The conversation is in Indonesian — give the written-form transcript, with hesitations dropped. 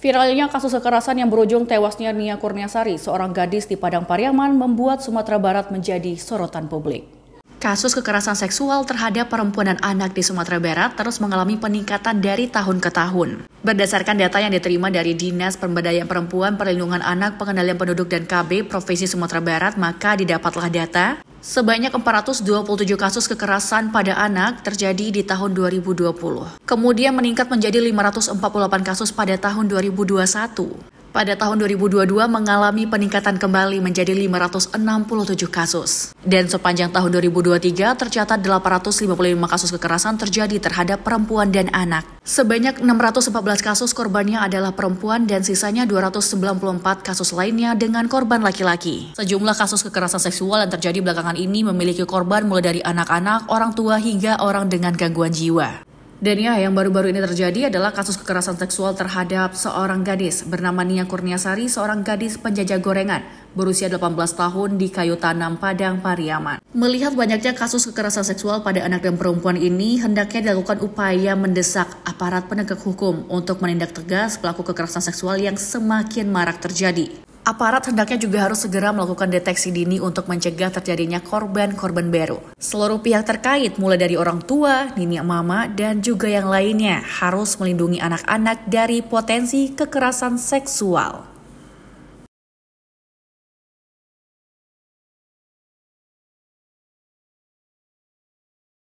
Viralnya kasus kekerasan yang berujung tewasnya Nia Kurniasari, seorang gadis di Padang Pariaman, membuat Sumatera Barat menjadi sorotan publik. Kasus kekerasan seksual terhadap perempuan dan anak di Sumatera Barat terus mengalami peningkatan dari tahun ke tahun. Berdasarkan data yang diterima dari Dinas Pemberdayaan Perempuan, Perlindungan Anak, Pengendalian Penduduk dan KB Provinsi Sumatera Barat, maka didapatlah data sebanyak 427 kasus kekerasan pada anak terjadi di tahun 2020. Kemudian meningkat menjadi 548 kasus pada tahun 2021. Pada tahun 2022 mengalami peningkatan kembali menjadi 567 kasus. Dan sepanjang tahun 2023 tercatat 855 kasus kekerasan terjadi terhadap perempuan dan anak. Sebanyak 614 kasus korbannya adalah perempuan dan sisanya 294 kasus lainnya dengan korban laki-laki. Sejumlah kasus kekerasan seksual yang terjadi belakangan ini memiliki korban mulai dari anak-anak, orang tua hingga orang dengan gangguan jiwa. Dan ya, yang baru-baru ini terjadi adalah kasus kekerasan seksual terhadap seorang gadis bernama Nia Kurniasari, seorang gadis penjajah gorengan berusia 18 tahun di Kayu Tanam, Padang Pariaman. Melihat banyaknya kasus kekerasan seksual pada anak dan perempuan ini, hendaknya dilakukan upaya mendesak aparat penegak hukum untuk menindak tegas pelaku kekerasan seksual yang semakin marak terjadi. Aparat hendaknya juga harus segera melakukan deteksi dini untuk mencegah terjadinya korban-korban baru. Seluruh pihak terkait, mulai dari orang tua, nenek mama, dan juga yang lainnya, harus melindungi anak-anak dari potensi kekerasan seksual.